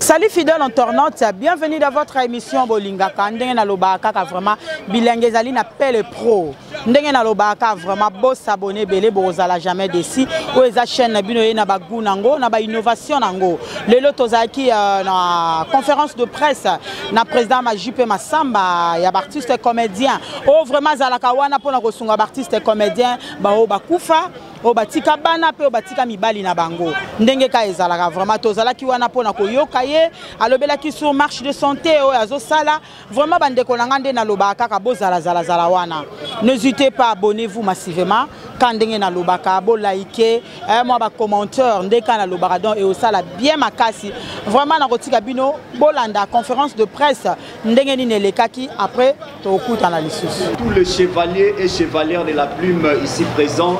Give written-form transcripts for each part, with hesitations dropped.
Salut fidèles internautes, bienvenue dans votre émission Bolingaka. Ndenge na lobaka vraiment bilingue zali na pele pro. Ndenge na lobaka vraiment beau s'abonner belé bozala jamais déci. O eza chaîne na bino na bagu nango na ba innovation nango. Lelo tozaki na conférence de presse na président Juppé Massamba ya artiste et comédien. O vraiment zalaka wana pona ko sunga artiste et comédien ba o bakufa. O batika bana pe o batika mibali na bango ndenge ka ezalaka vraiment tozalaki wana pona koyoka ye alobelaki sur marche de santé o azo sala vraiment bandeko nanga nde na lobaka ka bozala zala wana. N'hésitez pas, abonnez-vous massivement quand ndenge na lobaka bo liker moi ba commentaire ndeka na lobaka donc et au sala bien makasi vraiment na kotika bino bolanda conférence de presse ndenge ni nelekaki après to kuta na lisusu. Tous les chevaliers et chevalières de la plume ici présents.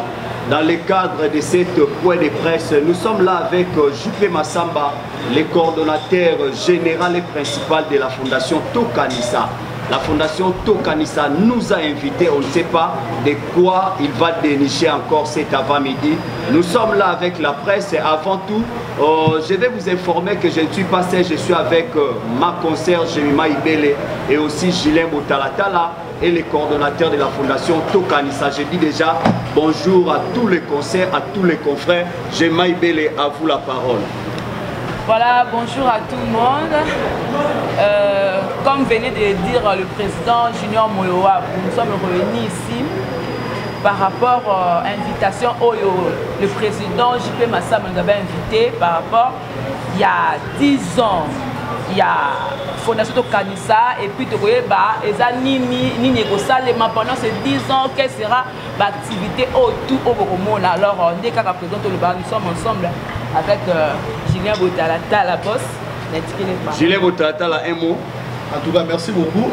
Dans le cadre de cette point de presse, nous sommes là avec Juppé Massamba, le coordonnateur général et principal de la fondation Tokanisa. La fondation Tokanisa nous a invités, on ne sait pas de quoi il va dénicher encore cet avant-midi. Nous sommes là avec la presse et avant tout, je vais vous informer que je ne suis pas seul, je suis avec ma concierge Jemima Ibele et aussi Gilin Botalatala et les coordonnateurs de la fondation Tokanisa. Je dis déjà bonjour à tous les conseils, à tous les confrères. Jemima Ibele, à vous la parole. Voilà, bonjour à tout le monde. Comme venait de dire le président Junior Moyoa, nous sommes réunis ici par rapport à l'invitation le président Juppé Massamba nous avait invité par rapport il y a 10 ans. Il y a Fondation Tokanisa et puis pendant ces 10 ans, quelle sera l'activité autour au Boromon. Alors, dès qu'à présent, nous sommes ensemble avec Julien Botalata, la boss. Julien Botalata, un mot. En tout cas, merci beaucoup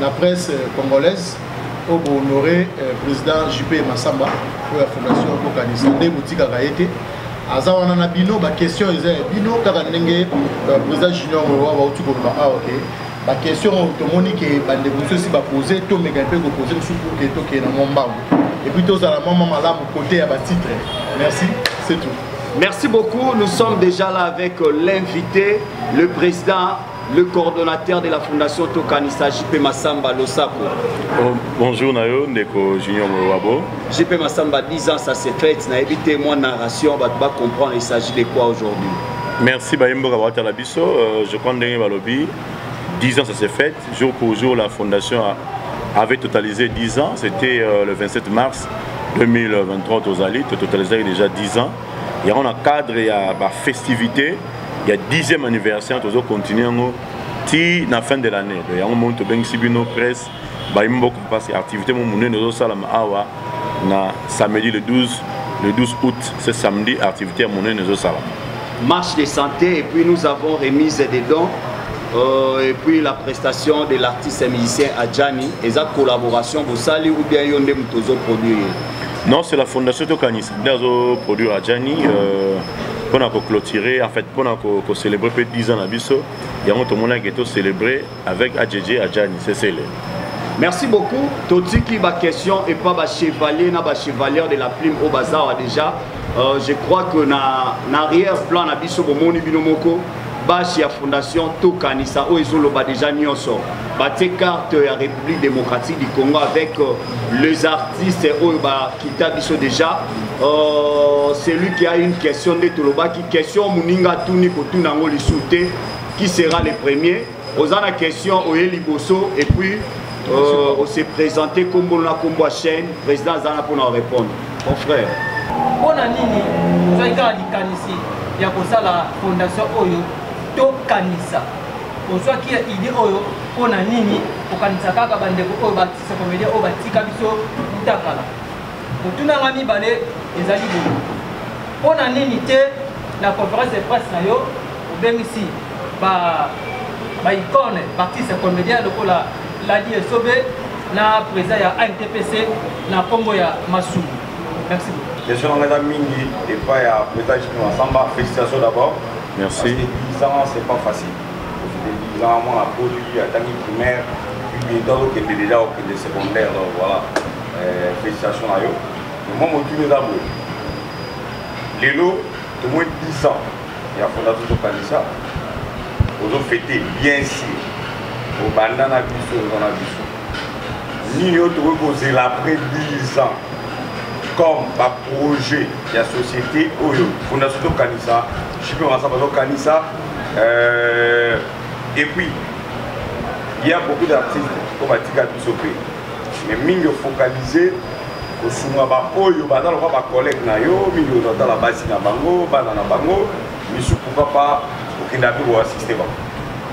la presse congolaise pour honorer le président Juppé Massamba pour la Fondation Tokanisa. Des boutiques à Gaïté. Azawana na bino ba question eza bino kaka ndenge président Junior wa utu ko ba OK ba question to monique bande monsieur si ba poser to mega pe ko poser sur pour que to ke na momba et puis to za la maman malamu côté ya ba titre. Merci, c'est tout. Merci beaucoup. Nous sommes déjà là avec l'invité, le président, le coordonnateur de la fondation Tokanisa, Juppé Massamba Losako. Bonjour Nayo, Ndeko Junior Mwabo. Juppé Massamba, 10 ans ça s'est fait. On a évité moi narration, on va comprendre il s'agit de quoi aujourd'hui. Merci Bayembo Kawata Labiso. Je compte gagner Balobi. 10 ans ça s'est fait. Jour pour jour, la fondation avait totalisé 10 ans. C'était le 27 mars 2023 aux Alit. Totalisé déjà 10 ans. Il y a un cadre, il y a une festivité. Il y a 10e anniversaire, nous continuons à la fin de l'année. Il y a un moment où nous presse, parce que l'activité nous samedi le 12 août, c'est samedi, l'activité nous marche de santé et puis nous avons remise des dons et puis la prestation de l'artiste et musicien Adjani et sa collaboration pour saluer ou bien yonde mutozo produire. Non, c'est la fondation Tokanisa qui produit Adjani. Pour clôturer, en fait, pour célébrer 10 ans à Bisso, il y a un monde qui est célébré avec Adjé Adjani, c'est célèbre. Merci beaucoup. Toti qui ma question et pas ma chevalier, na chevalière de la plume au bazar déjà. Je crois que na arrière-plan na Bisso Bomoni Binomoko, bashi la fondation Tokanisa où ils ont déjà nyonso. Baté carte la République démocratique du Congo avec les artistes qui t'a Bisso déjà. C'est lui qui a une question de Toloba qui question Muninga Tuni Kotunango Lissoute qui sera le premier. Aux la question au Liboso et puis on s'est présenté comme on a comme chaîne président Zana pour nous répondre. Mon frère. On a nini vous avez ici il y a pour ça la fondation Oyo Tokanisa. On soit qui a idée Oyo on a nini pour Kanisa kaka bande ko batisa comédien o batika biso mutakala. Pour tout n'ami balé les alliés. On a nini la conférence de presse na yo ou bien ici ba icône artiste comédien donc la dit sauvé na président ya ANTPC na Congo ya Massou. Merci beaucoup. Je suis en train mingi et pas ya président Juppé Massamba. Félicitations d'abord. Merci. 10 ans c'est pas facile. 10 ans moi a produit à Tangi primaire puis bientôt qui était déjà au secondaire donc voilà. Félicitations à eux. Moi mon tour d'abord. Lélo de moins de 10 ans. ya fondation tokanisa ozo fêter bien sûr au bandana biso na biso ni yo to poser après 10 ans comme un projet de la société oyo fondation tokanisa JP Massamba tokanisa et puis il y a beaucoup d'artistes comme Atika Bissopé mais mingo focalisé au sunga ba oyo ba dans ba collègue na yo mingo dans la base na bango bana na bango misu pourquoi pas au Kindabi ou assister ba.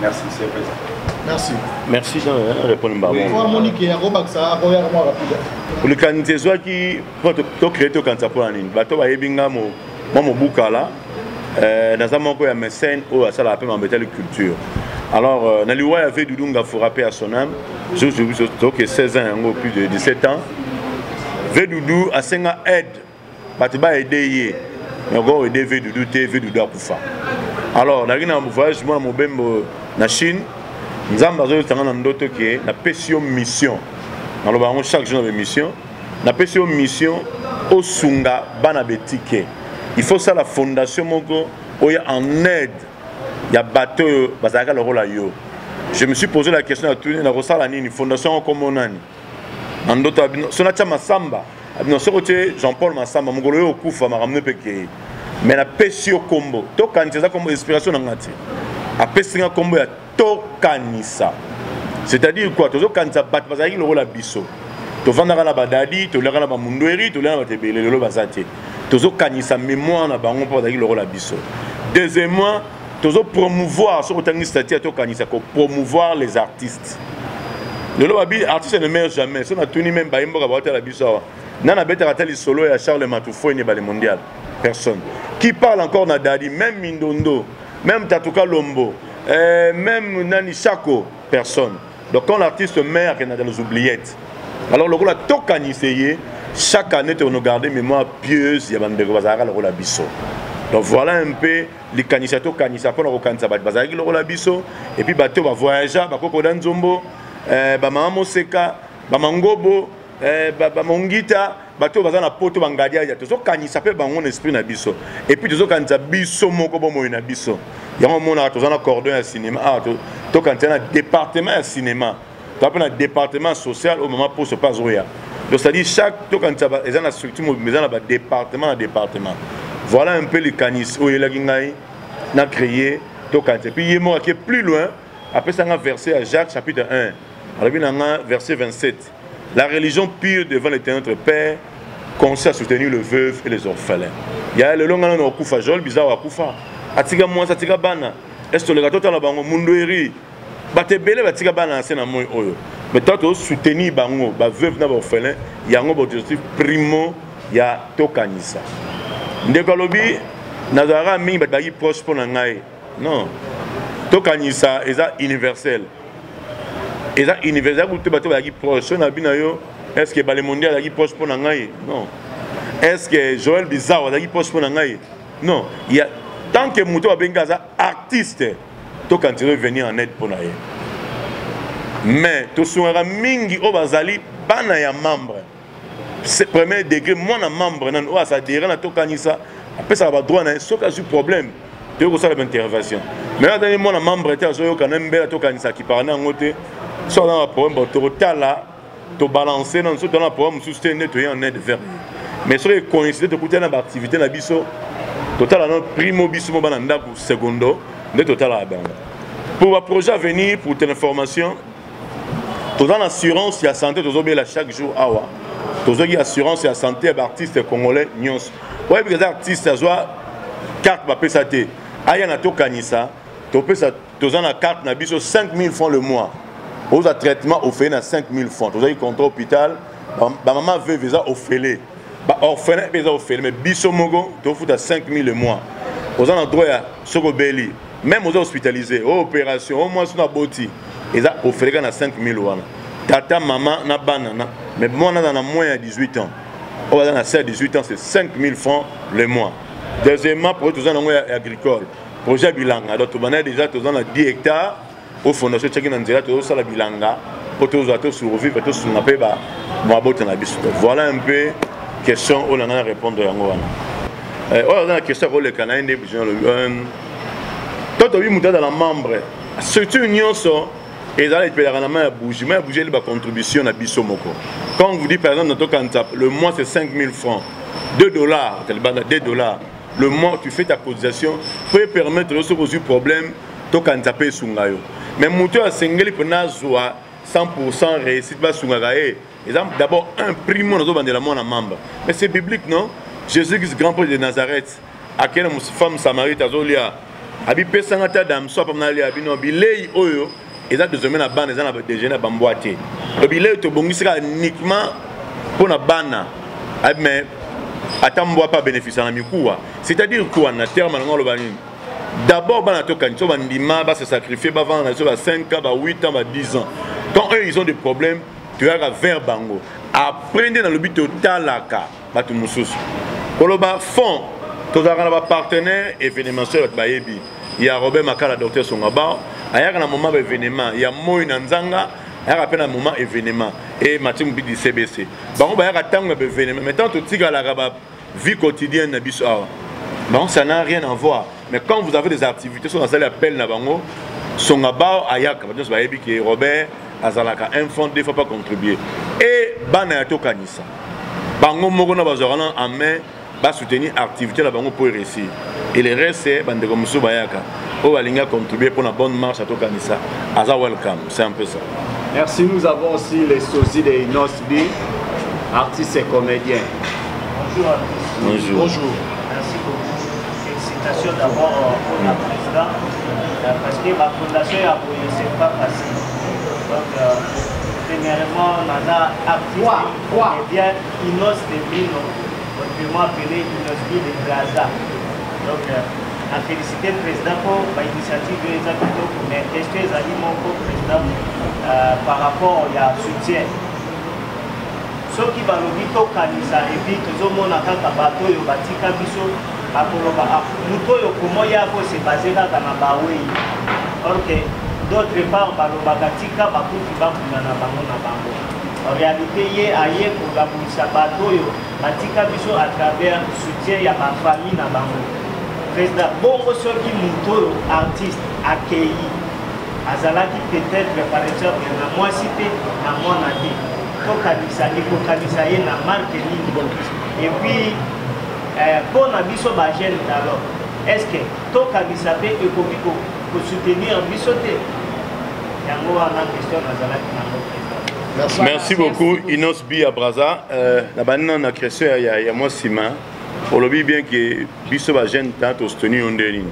Merci c'est présent. Merci. Merci de répondre à moi. Monique et Robaksa, regarde-moi rapide. Pour le candidat qui peut créer au candidat pour l'année, bateau va ébinga mon boucala dans un manque de mécène ou à ça la paix m'embêter la culture. Alors, dans le roi avait du dunga faut rappeler à son âme. Je que 16 ans ou plus de 17 ans. Védoudou a 5 ans aide. Bateau va aider. Mais encore aider Védoudou té Védoudou à Koufa. Alors, dans un voyage moi mon bembo na Chine. Nous avons d'autres qui na pession mission. Dans le baron chaque jour de mission. Na pession mission au sunga bana betike. Il faut ça la fondation moko oya en aide. Il y a bateau bazaka le rôle à yo. Je me suis posé la question à tout na rosala ni fondation comme onani. En d'autres sonacha Massamba. Non sokote Jean-Paul Massamba mongolo yo kufa maramne peke. Mais la pession combo. To kanisa comme inspiration ngati. A pessinga combo ya tokanisa. C'est-à-dire quoi? Tozo kanisa bat bazaki le rôle à biso. To vandara la badadi, to lera la mundweri, to lera la tebele le bazate. Tozo kanisa mémoire na bango pour bazaki le rôle à biso. Deuxièmement, tozo promouvoir sur autant statut to kanisa ko promouvoir les artistes. Le lobabi artiste ne meurt jamais. Si on a tenu même baimbo ka bota la biso. Nana beta ratali solo et Charles Matoufo ni ba le mondial. Personne. Qui parle encore na dadi même Mindondo, même Tatuka Lombo. Même Nani Chako, personne. Donc quand l'artiste meurt, il y a dans les oubliettes. Alors le rôle à Tokaniseye, chaque année on nous garde mémoire pieuse, il y a des bazara le rôle à biso. Donc voilà un peu les canisato canisa pour le canisa bazara le rôle à biso et puis bateau va voyager, ba koko dan zombo, ba mama seka, ba mangobo, ba mongita, bateau bazana poto bangadia ya tozo kanisa pe bango esprit na biso. Et puis tozo kanisa biso moko bomo na biso. Il y a un monde qui a un cordon à cinéma, tu as un département à cinéma, tu as un département social au moment pour se passer. Donc c'est-à-dire chaque structure, mais un département à département. Voilà un peu les canis où il a créé. Puis il est plus loin, après ça a versé à Jacques chapitre 1, alors il a verset 27. La religion pure devant l'éternel notre Père consiste à soutenir le veuve et les orphelins. Il y a le long de Koufa, Jol, bizarre à Koufa. Atika moi atika bana est le gâteau la bango mundoeri bate belé batika bana c'est na moi oyo mais toi tu soutenir bango ba veuve na ba orphelin yango objectif primo ya tokanisa ndeko lobi nazara mingi bataki proche pour na ngai non tokanisa eza universel ku te bato bataki proche na bina yo est-ce que ba le mondial bataki proche pour na ngai non est-ce que Joël Bizarre bataki proche pour na ngai non il y a tant que Mouto Abengaza artiste, tu continues à venir en aide pour nous. Mais tu seras mingi au bazali, bana ya membre. C'est premier degré, moi na membre, nan ou ça dirait na tokanisa. Après ça va droit na ce cas du problème. Tu as ça l'intervention. Mais là dernier moi na membre était à zo quand même bela tokanisa qui parle en côté. Soit dans un problème, tu là, tu balancer dans ce dans un problème soutenir tu en aide vers. Mais sur les coïncidences de côté dans l'activité na biso total à primo biso bananda pour secondo de total à banque. Pour un projet à venir pour ton information, total assurance et la santé tous bien chaque jour awa. Tous assurance et la santé à artistes congolais nyons. Ouais les artistes à joie carte ba pesate. Aya na to kanisa, to pesa tous la carte na biso 5000 francs le mois. Aux traitement offert na 5000 francs. Tous ay contrat hôpital, ba maman veut visa offert. Orphelin pesa offert mais biso mogo to fout à 5000 le mois. Aux endroits à Sokobeli, même aux hospitalisés, aux opérations, au moins sur la boti, ils ont offert à 5000 wana. Tata maman na banana, mais moi on a dans moins de 18 ans. On a dans 16 18 ans c'est 5000 francs le mois. Deuxièmement pour tous en agricole, projet bilanga. Donc on a déjà tous en 10 hectares au fondation Tchèque Nanzela tous ça la bilanga pour tous autres survivre tous on appelle ba moi botte na biso. Voilà un peu question où on a répondre à moi. On a la question où les Canadiens Toi, tu as vu monter dans la membre. Surtout une union, et là, il peut y avoir la bouger. Mais bouger, il y a une contribution à Bissomoko. Quand on vous dit, par exemple, dans ton cantab, le mois, c'est 5 000 francs. 2 dollars, le mois, tu fais ta cotisation, peut permettre de résoudre le problème, ton cantab est sungayo. Mais monter à Sengeli, pour 100% réussite, d'abord, imprimons dans la membre. Mais c'est biblique, non? Jésus-Christ, grand prêtre de Nazareth, à quelle femme samarite, Abi pesangata dam so pa mnali abi no bilei oyo eza désormais na bana eza na déjeuner ba mboité le bilei to bongisika uniquement pour na bana abi mais atambo pas bénéficier na mikuwa c'est-à-dire quoi na terme na ngolo bani d'abord bana to kancho ba ndima ba se sacrifier ba vendre na so ba 5 ans ba 8 ans ba 10 ans quand eux ils ont des problèmes tu as vers bango apprendre dans le but total laka ba tu mususu koloba fond. Tous les partenaires événementiels il y a Robert Makala, docteur Songaba, il y a un moment événement, il y a Moïse Nanzanga, il y a un moment événement, et Mathieu Mbidi CBC. Bon, il y a un événement, mais tant que tu as la vie quotidienne, bon, ça n'a rien à voir. Mais quand vous avez des activités, sur la salle appel Nabango, Songaba, Ayak, Robert, Azalaka, un fonds, il ne faut pas contribuer. Et Banayato Kanisa. Bango Mogona Bazorana en main. Soutenir l'activité pour réussir. Et le reste, c'est Bandegomoussou Bayaka. Où Alinga contribuer pour la bonne marche à Tokanissa. Aza welcome, c'est un peu ça. Merci, nous avons aussi les sosies de Inosbi, artistes et comédiens. Bonjour à tous. Bonjour. Bonjour. Merci beaucoup. Félicitations d'abord pour la présidente. Parce que ma fondation est appuyée, c'est pas facile. Donc, premièrement, on a artiste comédien Inos Bino. Autrement appelé Inosbi de Plaza. Donc, à féliciter le président pour l'initiative de l'État, mais est-ce que les amis mon président par rapport à soutien? Ce qui va le dire au Kanisa et puis tout le monde a un bateau, il va dire qu'il y a comment il y a se basé dans la Baoui. Ok, d'autre part, Balobatika, Bakuti Bakunana. En réalité, il y a pour la bateau, Batika Biso à travers le soutien de ma famille. Président, bon, ceux qui sont artistes accueillis, Azalaki peut-être, par exemple, il y a moins cité, il y a moins dit. Il faut canaliser la marque et puis, pour la Biso Bagel, alors, est-ce que tout canaliser pour soutenir Bisoté? Il y a une question Azalaki dans notre président. Merci beaucoup, Inos Bi à Braza. La banane a créé il y a moi Sima. Pour le bien que Bisso va gêner tant au soutenir on déline.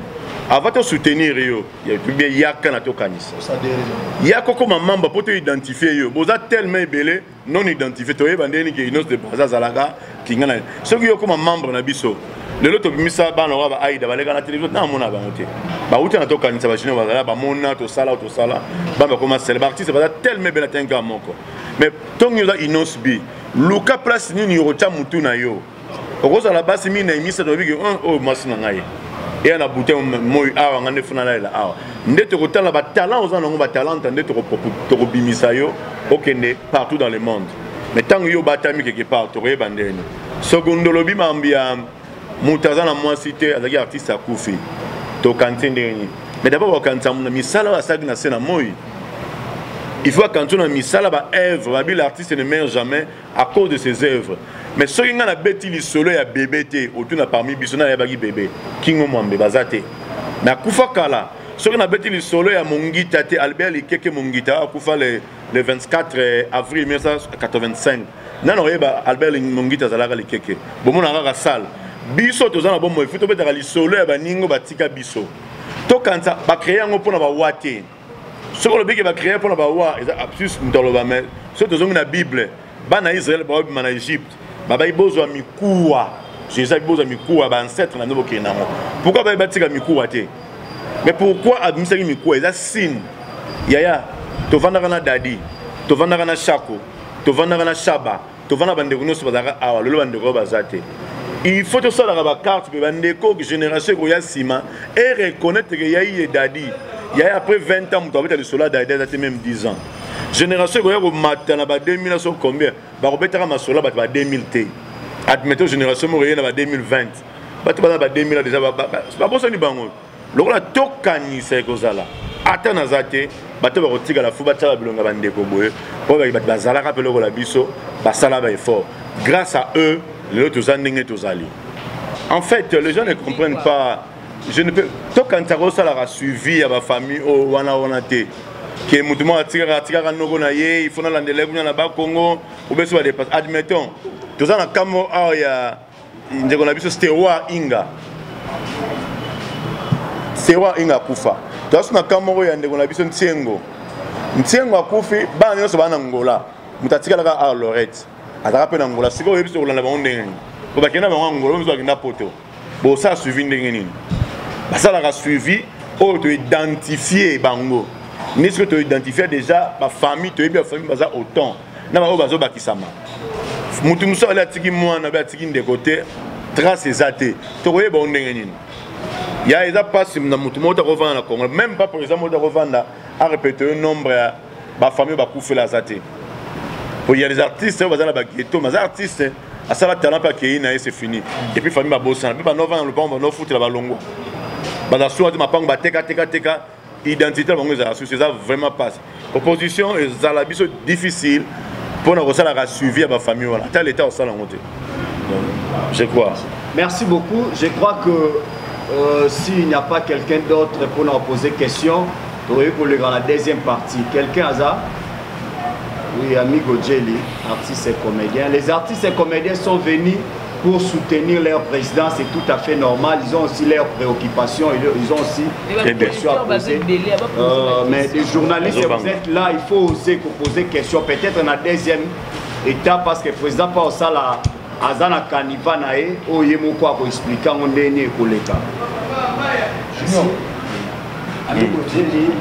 Avant de soutenir yo, il y a plus bien Yaka na to Kanis. Yaka comme membre pour te identifier yo. Vous êtes tellement belé non identifié. Tu es bandeni que Inos de Braza Zalaga qui ngana. Ceux qui yo comme membre na Bisso. Le lot of misa ba no ba aida ba lega na télévision na mona ba moté. Ba uti na to Kanis ba chino ba ba mona to sala ba ba comme célébrité ça va tellement belé tenga moko. Mais tant que nous avons Inosbi, Luka place ni yorocha mutu na yo. Oko za la base mi na imisa to bigi oh masina ngai. Et na bouté moi awa ngane funa la awa. Ndete ko tala ba talent aux anongo ba talent ndete ko bimisa yo okende partout dans le monde. Mais tant yo batami quelque part to rebandeni. Secondo lobi mambia mutaza na moi cité azaki artiste akufi. To kantendeni. Mais d'abord wakanta na misala wa sagna sena moi. Il faut quand on a mis ça là-bas, œuvre, l'artiste ne meurt jamais à cause de ses œuvres. Mais ceux qui ont a bêti le solo et bébé, autour de parmi Bissona et Bagi bébé, qui ont mon bazate. Mais à Koufakala, ceux qui ont bêti le solo et Mongita, Albert Likeke Mongita, à Koufa le 24 avril 1985. Non, non, Albert Mongita Zalara Likeke. Bon, on a la salle. Bisso, tous en a bon, il faut mettre le solo et Baningo Batika Bisso. Tout quand ça, va créer un peu de Wate. Ce que le pays va créer pour la Bawa, c'est absurde dans le Bamel. Ce que dans la Bible, Bana Israël, Bana Égypte, Baba Ibozo Mikoua, Jésus Ibozo Mikoua, ancêtre dans le Kenya. Pourquoi Baba Batika Mikoua? Mais pourquoi administrer Mikoua? C'est un signe. Yaya, tu vas dans la Dadi, tu vas dans la Chako, tu vas dans la Shaba, tu vas dans la Bandegouno, tu vas dans la le Bandego Bazate. Il faut que ça dans la carte, que Bandeko, génération Goya Sima, et reconnaître qu'il y a eu Dadi. Il y a après 20 ans, tu as le solar d'Aïda, même 10 ans. Génération, il y a eu 2000 combien? Il y a eu solar 2000 T. Admettons, génération, il y a eu 2020. Il y a eu 2000 déjà. C'est pas bon ça, lokola tokanisa ekozala ata nazate bato bakotika la fu batala bilonga bandeko boye oyo bazalaka pe lokola biso basala ba effort grâce à eux les autres ndenge tozali. En fait les gens ne comprennent pas. Je ne peux tokanisa kosala ka suivi à ma famille o wana te que mutumo atika noko na ye il faut na landele kunya na ba Congo ou beso ba dépasse. Admettons tozana kamo ya ndeko na biso Stewa Inga kufa tosuna kamo ya ndeko na biso Ntiengo akufi bana nyonso bana Ngola mutatika la ka Lorette ataka pe na Ngola siko yebiso kolanda bango ndenge ko bakena bango Ngola beso bakenda poto bo ça suivi ndenge nini ça a suivi ou de identifier bango n'est-ce que tu identifier déjà ma famille tu es bien famille baza autant na ba bazo bakisama mutu muso ala tiki mwana ba tiki de côté trace ezate to koyeba ndenge nini ya eza passe na mutu mota revendre na Congo même pas par exemple mota revendre à répéter un nombre ba famille ba koufela zate pour il y a des artistes baza na ba ghetto mais artistes à ça la talent pas qui na c'est fini et puis famille ba bossa puis ba no vendre le bon no foot la balongo bana soit ma pang ba teka identité bango za c'est ça vraiment passe opposition et za la biso difficile pour na rosala la suivi à ma famille voilà tel état au salon monter je crois. Merci beaucoup. Je crois que s'il n'y a pas quelqu'un d'autre pour nous poser question, pour le dans la deuxième partie, quelqu'un a ça? Oui, amigo Jelly, artistes et comédiens. Les artistes et comédiens sont venus pour soutenir leur président, c'est tout à fait normal. Ils ont aussi leurs préoccupations, ils ont aussi des questions à poser. Mais les journalistes, vous êtes là, il faut oser poser des questions. Peut-être dans la deuxième étape, parce que le président pas au salle à Zana Kaniva nae, au Yemoko a expliqué mon dernier collègue. Amigo Jelly,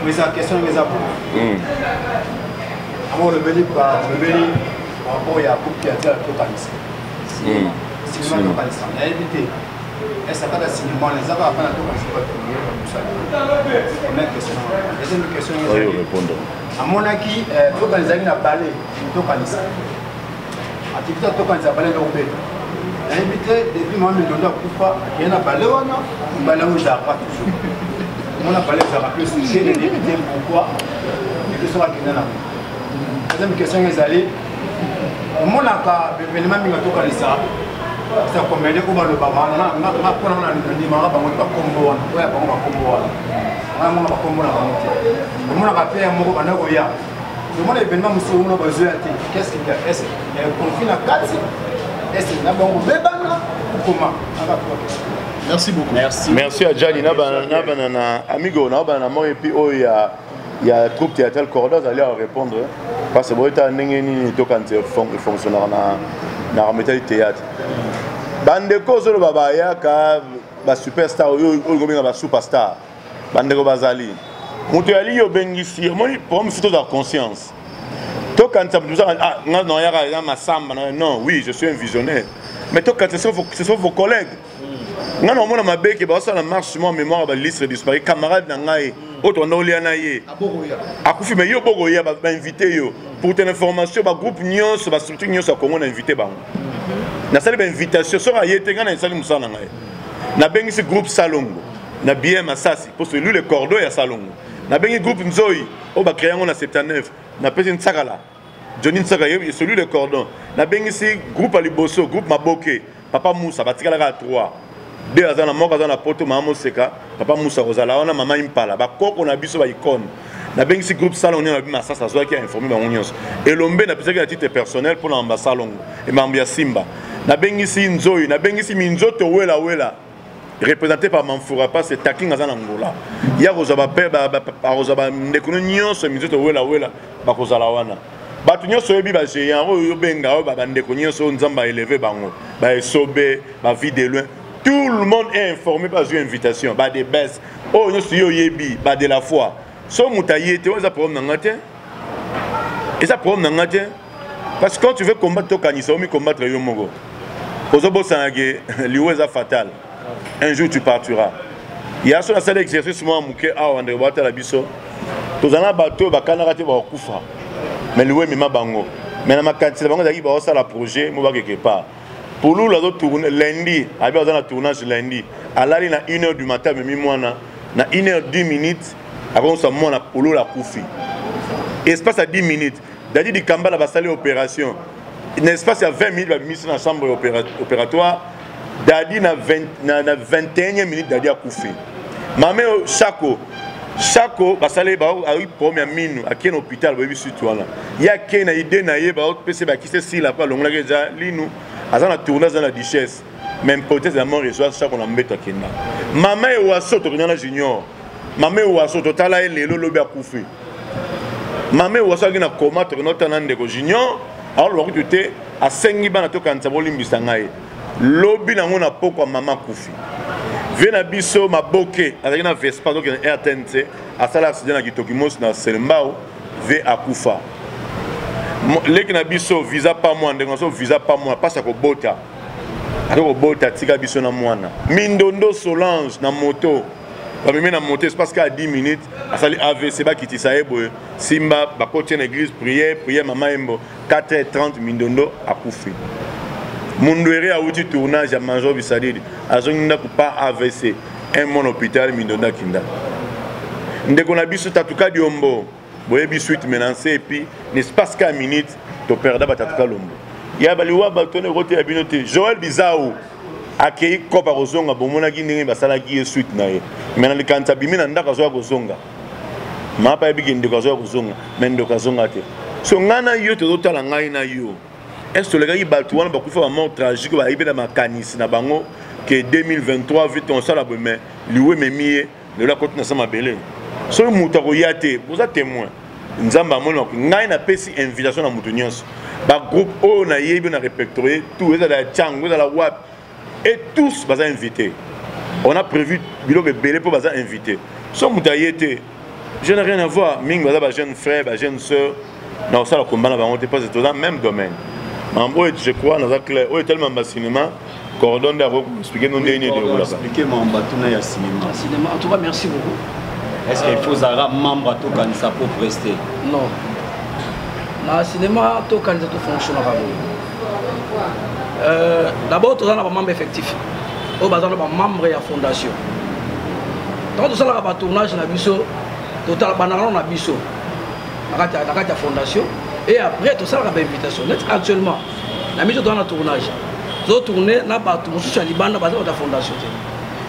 mais la question est à vous. Avant le béni, par rapport à beaucoup qui a dit à l'Otanis. Si le Otanis a évité, et ça va cinéma, les avons appris à l'Otanis. Première question. Deuxième question est à mon avis, l'Otanis a balé l'Otanis. Activité l'Otanis a balé l'Otanis. Il a évité depuis moi, je ne dois pas qu'il y ait un balé ou non, un balé où j'ai pas toujours. On a parlé de ça, j'ai les députés, pourquoi les questions à Guinée. La deuxième question est allée. Mon accord, l'événement qui m'a toqué ça, c'est comme elle est comme le Bama, on a dit, on a pas combo, on a pas combo, on a pas combo, on a pas fait un mot, on a goya. Le monde événement, monsieur, on a besoin de qu'est-ce qu'il y a? Est-ce qu'il y a un conflit à 4? Est-ce qu'il y a un bon bébana ou comment? Merci beaucoup. Merci à Gianni. Amigo, et puis il y a troupe théâtrale Cordoz allait répondre parce que vous êtes un fonctionnaire dans la méthode théâtre. Bandeko zolo baba ya ka ba superstar ou ba superstar. Bandeko bazali. Mutu ali yo bengisi, moi pour me foutre de la conscience. To quand ça nous ah non ya ka masamba non oui, je suis un visionnaire. Mais to quand c'est vos collègues. Non, non, on a que ça marche sur mémoire de liste disparu camarade nangaye autre on a naye akufi mais yo bogo ya ba invité yo pour une information ba groupe nyos ba structure nyos ko on invité ba na sali ba invitation so ayete ngana sali musana ngaye na bengi ce groupe Salongo na bien Masasi pour celui le cordeau ya Salongo na bengi groupe Nzoi o ba créer en 79 na pesi Ntsakala Johnny Ntsakala celui le cordon na bengi ce groupe Aliboso groupe Maboke Papa Moussa ba tikala ka 3 deux azana moko azana poto mama seka papa Moussa Rosala ona mama impala ba koko na biso ba icône na bengi groupe salon na bima ça soit qui a informé ba nyonso elombe na pesa que titre personnel pour l'ambassade Salongo et mambia Simba na bengi Nzoi na bengi Minzoto wela représenté par Manfoura pas c'est taking azana ngola ya rozaba pe ba rozaba ndekuno nyonso Minzoto wela ba kozala wana batu nyonso yebi ba géant oyo benga o ba ndeko nyonso nzamba élevé bango ba esobe ba vie de loin. Tout le monde est informé par une invitation, par des baisses. Oh, nous sommes yebi, par de la foi. Si vous avez un problème dans le et ça problème dans le parce que quand tu veux combattre ton canissa, tu veux combattre le yomogo. Ozobo sangue, l'eau est fatal. Un jour tu partiras. Il y a ce seul exercice moi mouké a on doit la biso. Tous en bateau ba kana raté ba kufa. Mais l'eau est même bango. Mais na makanti bango daki ba ça la projet mo ba quelque part. Pour nous, la tourner lundi, avec dans la tournage lundi, à l'aller à 1h du matin, mais moi, na 1h10 minutes, avant ça, moi, na polo la koufi. Espace à 10 minutes, d'ailleurs, du Kamba, la salle opération. L'espace à 20 minutes, la mise dans la chambre opératoire, d'ailleurs, na 21 minutes, d'ailleurs, à koufi. Mamé, Chaco, basale ba a eu premier mine à quel hôpital ba bisu toana. Ya kena idée na ye ba PC ba qui c'est la pas longa déjà linu azana tournage dans la duchesse. Même peut-être la mort reçoit Chaco na mbeto kenda. Maman e waso to na junior. Maman e waso to tala ele lolo ba kufi. Maman e waso na coma to na tanande ko junior. Alors lo kuté a sengi bana to kanza bolimbisa ngai. Lobi na ngona poko maman kufi. Vena biso maboke avec na Vespa donc un RTNC à sala accident na kitokimos na Selembao ve akufa leki na biso visa pas moi ndengo so visa pas moi passa ko bota ako bota tika biso na mwana Mindondo Solange na moto ba meme na moto parce qu'à 10 minutes asali AVC ba kitisa ebo simba ba côté na église prière maman embo 4h30 Mindondo akufi Mundouere a outil tournage à Major Bissadidi. A zone pas AVC. Un mon hôpital, Mindonda Kinda. Dès qu'on a vu ce tatouka du Ombo, vous avez suite menacé et puis, n'est-ce pas qu'à minute, tu perds d'abord tatouka l'Ombo. Il y a Baliwa Baltone Roté à Binoté. Joël Bizao a créé Copa Rosonga, Bomona Guinée, Basala qui est suite naïe. Maintenant, le Kantabi, Nanda Kazoa Rosonga. Ma pas bien de Kazoa Rosonga, Mendo Kazonga. So, Nana Yo, te dote la Naina Yo. Est-ce que les gars ils battent tout beaucoup fait un mort tragique va arriver dans ma canis na bango que 2023 vite on sala mais lui memié de la côte na sama belé so mutako yate vous êtes témoin nzamba mono ngai na pesi invitation na mutunions ba groupe o na yebi na répertorier tout les la tchango la wap et tous baza invités on a prévu biloko belé pour baza invité so mutayete je n'ai rien à voir ming baza ba jeune frère ba jeune sœur na sala combat na bango pas c'est dans même domaine. Je crois dans clair, oh tellement de cinéma, coordonne d'abord expliquer nous dernier de expliquer membre tout na cinéma. Cinéma en tout cas merci beaucoup. Est-ce qu'il faut zara membre tout quand ça pour rester? Non. Na cinéma tout quand ça tout fonctionne d'abord tout ça na membre effectif. Au bazar na membre ya fondation. Donc tout ça là ba tournage na biso, total banana na biso. Nakati fondation. Et après, tout ça, il y a une invitation. Actuellement, la mise dans le tournage. Nous tournons dans la Liban, dans la fondation.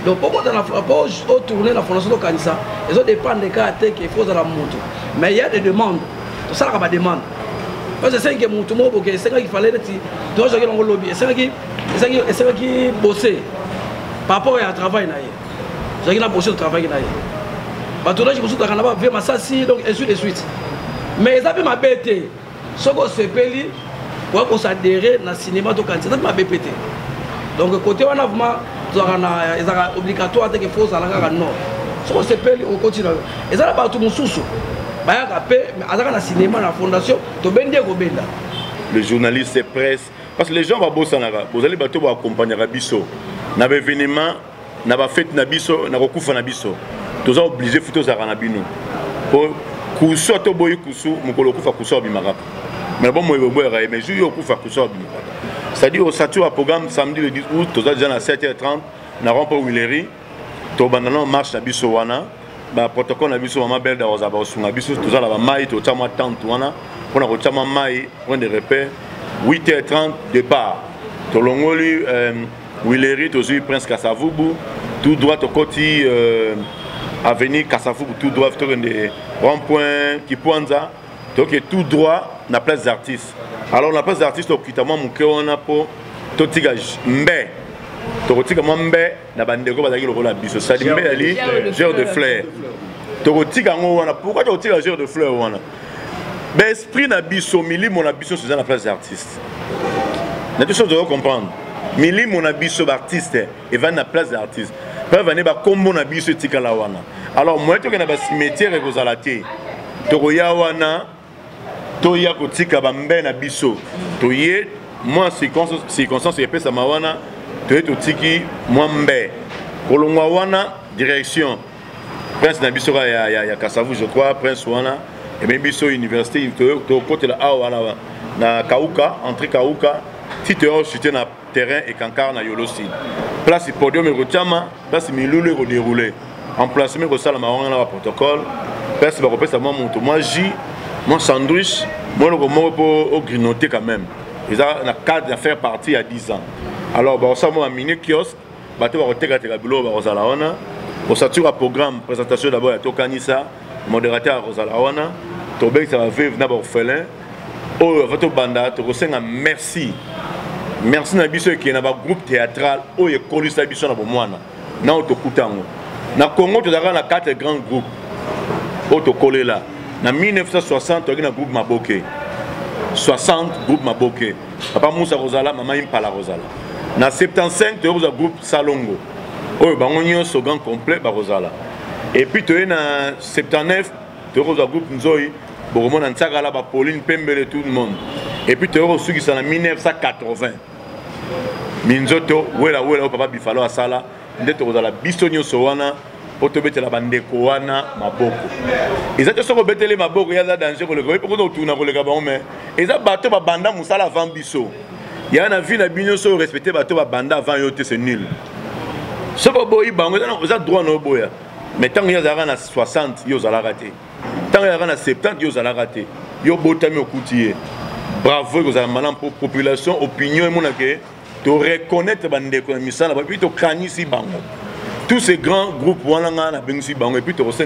Donc, pourquoi on tourne dans la fondation de Kanissa, ils ont des pannes de caractères qu'il faut dans la moto. Mais il y a des demandes. Tout ça, il y a des demandes. Parce que c'est un moto, c'est qu'il fallait être dans le lobby. C'est un qui bossait par rapport à travail. C'est un qui a bossé au travail. Le tournage, je me suis dit, donc, et suite de suite. Mais ils avaient ma bête. Ce qu'on se paye, on s'adhérer dans le cinéma de Kanissa, c'est ma BPT. Donc, côté on a vraiment, c'est obligatoire qu'il faut aller dans le nord. Ce qu'on se paye, on continue. Et ça, c'est tout mon sous. Mais dans le cinéma, dans la fondation, tu peux dire que le journaliste, c'est presse. Parce que les gens vont bosser, vous allez accompagner Rabisso. Dans l'événement, dans la fête Nabisso, dans le coup de Nabisso. Tous sont obligés de faire ça à Nabino. Kuso to boy kusu mukolo kufa kuso bimaka mais bon moi mais je yo kufa kuso bimaka c'est-à-dire au satur à programme samedi le 10 août tous déjà à 7h30 na rond-point Willery to bandana marche na biso wana ba protocole na biso mama belle da ozaba osunga biso tous la mai to chama tante wana pour na ko chama mai point de repère 8h30 départ to longoli Willery to zui Prince Kasavubu tout droit au côté avenue Kasavubu tout droit de rond-point Kipuanza donc tout droit na place d'artistes. Alors la place d'artistes okitama muke wana po totika mbe tokotika mbe na bandeko bazaki lokola biso ça dit mbe ali genre de fleurs tokotika ngo wana pourquoi tokotika genre de fleurs wana ben esprit na biso milimo na biso c'est dans la place d'artistes na deux choses de comprendre milimo na biso d'artistes et va na place d'artistes peuvent venir ba kombo na biso tika la wana. Alors moi to ke na ba cimetière ko zalate to ya wana to ya ko tika ba mbe na biso to ye moi circonstance epesa sa mawana to tiki moi mbe kolongwa wana direction Prince na biso ya Kasavu je crois Prince wana et même biso université to côté la wana na Kauka entrée Kauka si tu es chuté terrain et Kankar na Yolosi. Place podium et Rochama, place Milulu et déroulé. Emplacement au salle marron dans le protocole. Place va repasser à moi mon moi J, mon sandwich, moi le moment pour grignoter quand même. Ils ont un cadre à faire partie à 10 ans. Alors bah ça moi un mini kiosque, bah tu vas retirer la bureau bah Rosalaona. Au sature à programme présentation d'abord à Tokanisa, modérateur à Rosalaona. Tobek ça va vivre d'abord orphelin. Oh votre banda, tu ressens un merci. Merci na biso qui est dans groupe théâtral où il colle sa biso na bomwana. Na otokutango. Na Congo tu as 4 grands groupes. Autocollé là. En 1960, tu as un groupe Maboke. 60 groupes Maboke. Papa Moussa Rosala, maman Impala Rosala. En 75, tu as un groupe Salongo. Oh, tu as un slogan complet Rosala. Et puis tu as en 79, tu as un groupe Nzoï. Boromon Ansagala, Pauline Pembele, tout le monde. Et puis tu as reçu qui sont en 1980. Minzoto, Wela, Papa Bifalo Asala, Ndeto Rosala, Bissonio Sowana. Pour te mettre la bande Koana, Maboko. Ils ont sont bettelé Maboko, il y a danger pour le groupe, pour nous tourner pour le Gabon, mais ils ont battu ma bande Moussala avant Bisso. Il y a un ville à Bignoso respecté battu ma bande avant Yoté, c'est nul. Ce boy, ils ont droit à boya. Mais tant qu'il y a un 60, ils ont raté. Tant qu'il y a un 70, ils ont raté. Ils ont botami au coutier. Bravo, vous avez maintenant pour population, opinion et mon accueil. Tu reconnaître la bande Koana, puis tu cragnes ici, bango. Tous ces grands groupes, et puis tu ressens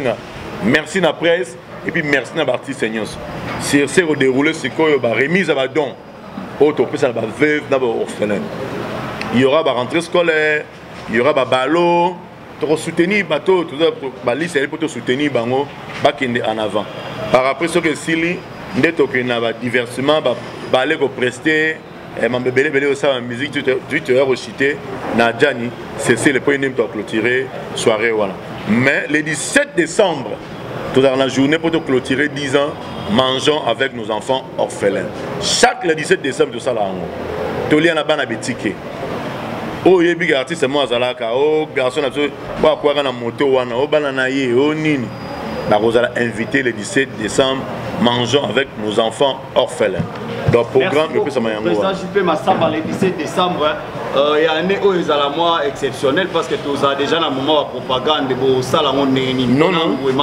merci à la presse, et puis merci à l'artiste Seigneur. Si c'est déroulé, c'est quoi la remise à don. Il y aura la rentrée scolaire, il y aura la ballot, tu vas soutenir bateau, tu vas liste pour te soutenir en avant. Par après, ce que Sili, il y a diversement, balai pour prester. Et ma bébé aussi en musique, tu as recité Nadjani, c'est le point de clôturer soirée. Voilà. Mais le 17 décembre, tout dans la journée pour te clôturer 10 ans, mangeons avec nos enfants orphelins. Chaque le 17 décembre, tout ça là, tu lis en bas à Bétiqué. Oh, il y a des artistes, c'est moi, Zalaka, oh, garçon, quoi, na moto, oh, bananaye, oh, nini. La Rosala a invité le 17 décembre, mangeons avec nos enfants orphelins. Donc, programme, le président JP Massamba, le 17 décembre, il y a une année où ils ont la mois exceptionnelle parce que tu as déjà un moment de propagande, de salon non,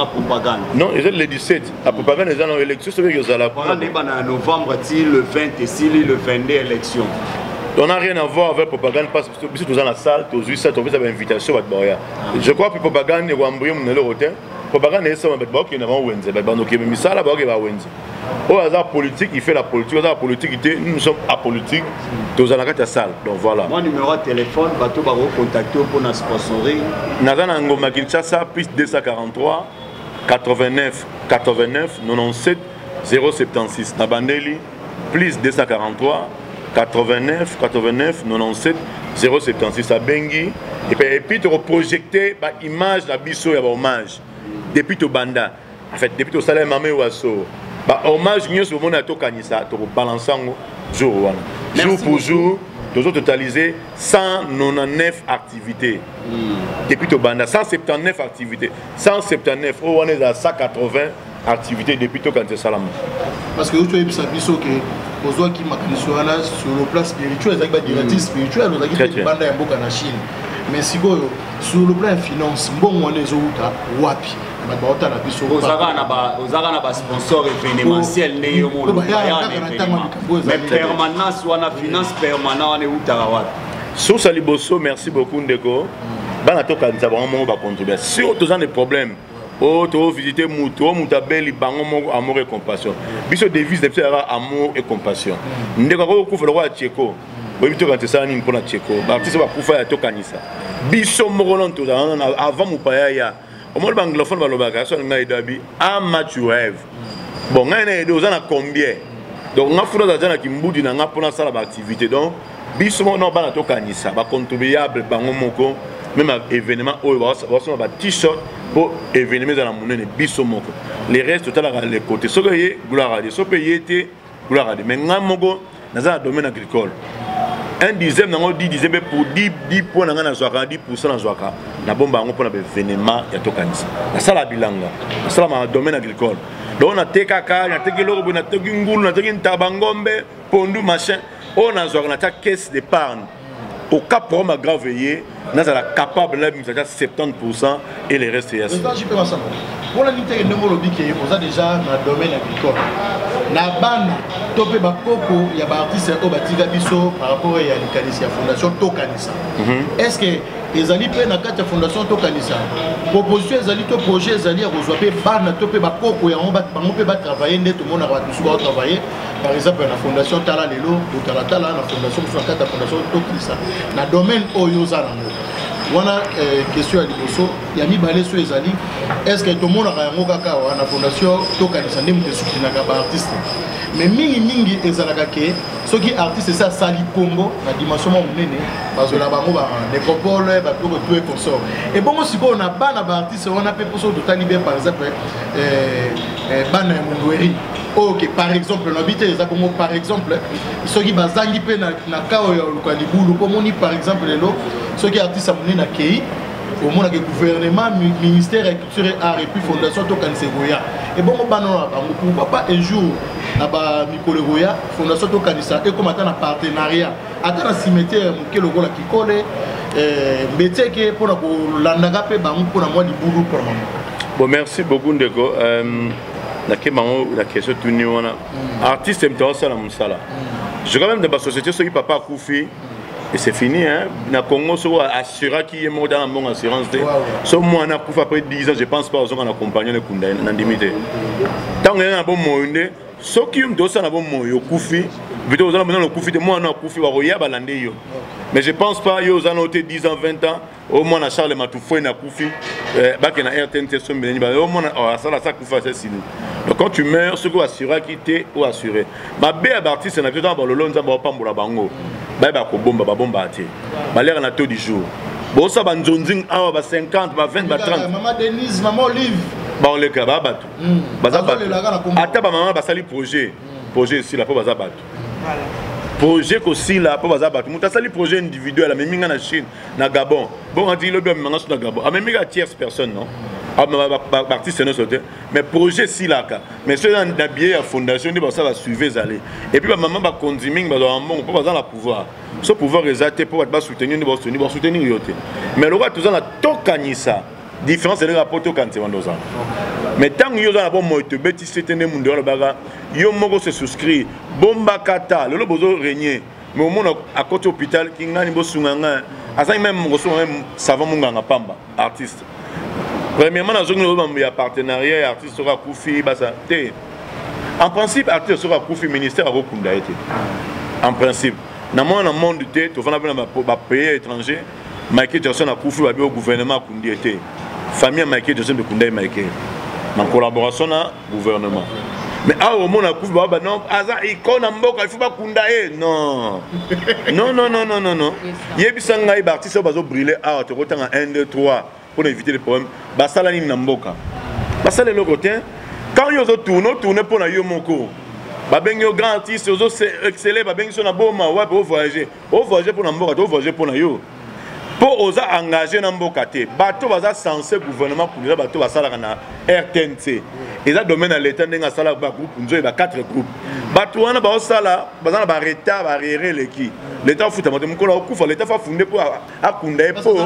propagande. Non, le 17, la propagande est dans l'élection, c'est vrai que vous allez en novembre, le 20 et le 22 élection. On n'a rien à voir avec propagande parce que tu es dans la salle, tu as vu ça, tu as fait une invitation à Boya. Je crois que propagande est embryon dans le hôtel. Propagande est ça, mais il y a un Wenze. Donc, il y a ça là-bas, il y a un Wenze. Au hasard politique, il fait la politique. Au hasard politique, nous sommes apolitiques. Tous en la salle. Donc voilà. Mon numéro de téléphone, bateau va vous contacter pour nous sponsorer. Nazana Ngoma Kinshasa, plus 243 89 89 97 076. Nabandeli, plus 243 89 89 97 076 à Bengi. Et puis tu reprojecter l'image de la bisso et l'hommage. Depuis le banda, en fait, depuis le salaire mamé ou asso, hommage nous sur mon ato kanisa, tu balances jour pour jour, tu as totalisé 199 activités. Depuis le banda, 179 activités, 179, on est à 180 activités depuis le kanisa salam. Parce que vous avez dit que aux gens qui m'accusent sur le plan spirituel, ils ont des directrices spirituelles, ils ont des bandes en Chine. Mais si vous sur le plan finance, bon on les autres wapi. Vous avez un sponsor événementiel, mais permanence ou la finance permanente, on est où Tarawat. Sur Saliboso, merci beaucoup Ndeko. Banato Kanisa vraiment va contribuer. Si vous avez des problèmes, oh tu vas visiter Mouto, Moutabeli, Bango amour et compassion. Biso devise depuis amour et compassion. Ndeko ko ku le roi Tcheko. Oui, tu as ça pour la Tcheko. L'artiste va pour faire Tokanisa. Biso Morolon avant Moupaya. Au monde anglophone, how much you have. Bon, on a combien. Donc, on a fait des gens qui m'ont dit pour la activité. Donc, bisous, non, pas na Kanisa, ba contribuable, bangomoko, même événement, on va avoir un t-shirt pour événement dans la monnaie, bisous moko. Les restes, tout à l'heure, les côtés. Ce que y gloire à Dieu. Ce pays était gloire à Dieu. Mais n'amoko, dans un domaine agricole. Un dixième, pour 10 points, dans 10% dans Zouaka. Na bomba pour l'événement, il y a tout Kanisa. C'est la bilanga. C'est le domaine agricole. Donc on a Tekaka, on a Tekeloro, on a Tekingul, on a Tekintarbangombe, Pondu, machin. On a une caisse d'épargne. au cas pour ma grave veillée, nous sommes capables de 70% et les restes. Pour la lutte, nous avons déjà dans le domaine agricole. Na bana topé bakoko ya ba artiste au batiga biso par rapport à la fondation Tokanisa. Est-ce que les alliés prennent la carte fondation Tokanisa? Proposition les alliés to projet les alliés reçoivent bana topé bakoko ya on peut travailler net tout le monde va travailler par exemple la fondation Tala Lelo ou Tala la fondation la fondation Tokanisa. Na domaine Oyoza wana question ya liboso ya mibale so ezali est-ce que tout le monde a yango kaka na fondation Tokanisa ndemu te soutenaka ba artiste mais mingi ezalaka ke soki artiste ça sali Congo na dimension monene parce que la bango ba nécropole ba tout et consort et bon aussi on a ba na ba artiste on a pe poso totali bien par exemple bana ya Mundweri OK par exemple na bité za Congo par exemple soki bazangi pe na kao ya lokali bulu ko moni par exemple lelo soki artiste amone na kei au monde que gouvernement ministère de la culture et art et puis fondation Tokanisa Goya et bon bana pourquoi pas un jour na ba Mikolo Goya fondation Tokanisa et comme attend un partenariat attend un cimetière ke logo la kikole beteke pour la landanga pe bango pour moi di boulot pour moi. Bon merci beaucoup ndeko la question tourner wana artiste m'tao sala musala je quand même de la société ceux qui papa Koufi et c'est fini hein na Congo so assurer qui est mort dans mon assurance so moi na Koufi après 10 ans je pense pas aux gens accompagner le Kunda na ndimité tant on a bon moinde so qui m'tao sala bon moyo Koufi vite aux gens maintenant le Koufi de moi na Koufi wa roya balande yo mais je pense pas yo aux annotés 10 ans 20 ans au moins na Charles Matoufou na Koufi ba que na RTNT so mbeni ba au moins ça Koufi c'est sinon donc quand tu meurs ce qu'on assurer qui t'est ou assuré ma bé artiste na tout dans le long za ba pambola bango ba ko bomba ba bomba até ba l'air na taux du jour bon ça ba nzonzing awa ba 50 ba 20 ba 30 maman Denise maman Olive ba on le ka ba batu ba za batu ata ba maman ba sali projet ici là pour ba za batu voilà projet aussi là pour baza batu muta sali projet individuel mais minga na Chine na Gabon bon on dit le bien manga na Gabon a même minga tierce personne non ah ma artiste non sauté mais projet si là mais ceux dans la biais à fondation de ça va suivre aller et puis maman va consommer ba bon pour baza la pouvoir ce pouvoir exalté pour ba soutenir yote mais le roi tout ça na Tokanisa différence c'est le rapport Tokanisa wandoza mais tant que yo za bon moi te beti c'était monde le baga yo moko se souscrit bomba kata le bozo régner mais au monde à côté hôpital ki ngani bo sunganga asa même mo so même savant munganga pamba artiste premièrement dans zone ya partenariat artiste sera Koufi basa té en principe artiste sera Koufi ministère à Kunda été en principe dans mon monde té to fana ba pays étranger Michael Jackson a Koufi ba au gouvernement Kundi été famille Michael Jackson de Kunda Michael en collaboration avec le gouvernement. Mais au moment où on a non, il faut pas Kundae. Non. Non. Il y a des artistes qui ont brillé à 1, 2, 3 pour éviter les problèmes. Basala ni Namboka. Basala le côté. Quand ils ont tourné pour la Yomoko. Babengo grand artiste, ils ont excellé, babengo sur la bombe, ouais, pour voyager. Pour voyager pour Namboka, pour voyager pour la Yo. Pour oser engager dans Mbokate, bateau va censé gouvernement pour les bateaux va saler na RTNC. Et ça domaine à l'état n'a sala ba groupe, nous avons 4 groupes. Bateau on a ba sala, bazana ba retard ba rere leki. L'état fout à mon kola okufa, l'état fa fondé pour akunda pour.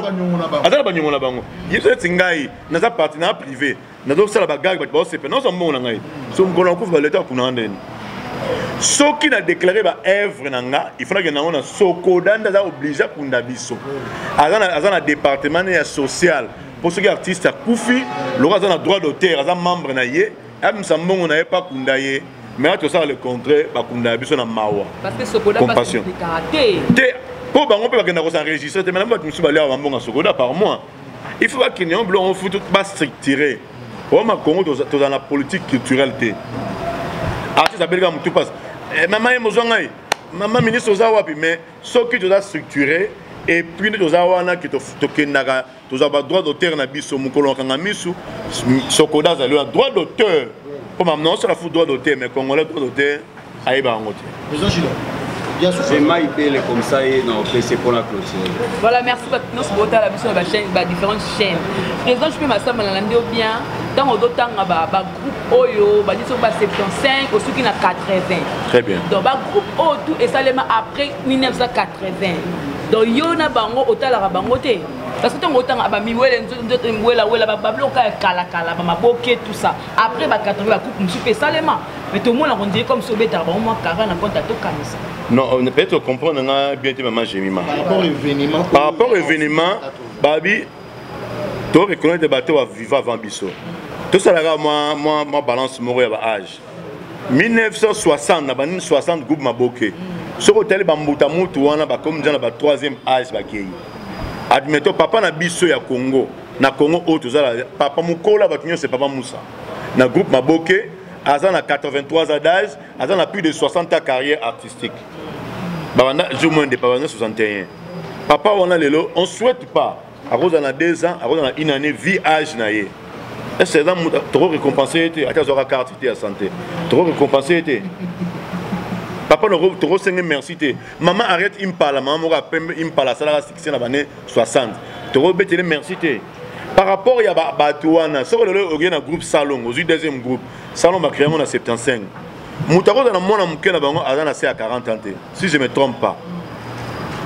Azala ba nyonga bango. Yeso tingai na za partenaire privé. Na do sala ba gag ba se pe non so mo na ngai. So mkola okufa l'état kuna ndeni. Ce qui a déclaré ba œuvre nanga, il faudra que nous na Sokoda ndaza obligé kunda biso. Azana département social pour ceux qui artistes Koufi, le roi a droit d'auteur, azana membre na yé, am sambongo na pas kunda yé, mais tout ça le contraire ba kunda biso na mawa. Parce que Sokoda pas de karaté. Pour bango peut que s'enregistrer, mais même pas que nous aller à Mbonga Sokoda par mois. Il faut que nous on fout tout pas structuré. Pour ma Congo dans la politique culturelle. Artiste appelle comme tout passe. Maman est mozongai. Maman ministre aux awapi mais ce qui doit structurer et puis nous awana qui to kenaka tous avoir droit d'auteur na biso mukolo kanga misu Sokoda za le droit d'auteur. Pour maintenant ça la fout droit d'auteur mais congolais droit d'auteur aïba ngote. Président Gilo. C'est Maïpele comme ça et non PC pour la clôture. Voilà, merci pour nous sur la chaîne, différentes chaînes. Président, je peux m'asseoir dans bien. tant au temps ba groupe oyo ba dit ba 75 au qui na 80. Très bien. Donc ba groupe o tout et seulement après 1980. Donc yo na bango otala ka bango te. Parce que tant autant ba miwele nzoto mwela wela ba bloka kala ba maboke tout ça. Après ba 80 ba coupe monsieur seulement. Mais tout le monde on dirait comme sobeta ba au moins 40 na compte to kanisa. Non, on peut comprendre bien maman Jemima. Par rapport au événement, Babi, tu reconnais des bateaux à vivre avant Bisso. Tout ça, moi, balance mon âge. 1960, on a 60 groupes maboké. Sur l'hôtel, on a comme dans le troisième âge. Admettons, papa na Bisso ya Congo. Na Congo, papa Moukola, c'est papa Moussa. Na groupe maboké. Azan a 83 ans d'âge, Azan a plus de 60 ans de carrière artistique. Je moins de 61. Papa, on a l'élo, on ne souhaite pas. À cause de 2 ans, à cause de une année, vie âge naïe. Est-ce que tu as récompensé? À cause de la carte de santé. Tu as récompensé? Papa, tu as merci. Maman arrête, il me parle. Maman il me parle. Ça a 60. Tu as merci. Par rapport à Batouana, sur le groupe Salon, au deuxième groupe, Salon m'a créé en 75. Moutaro dans le monde à 40 ans. Si je ne me trompe pas.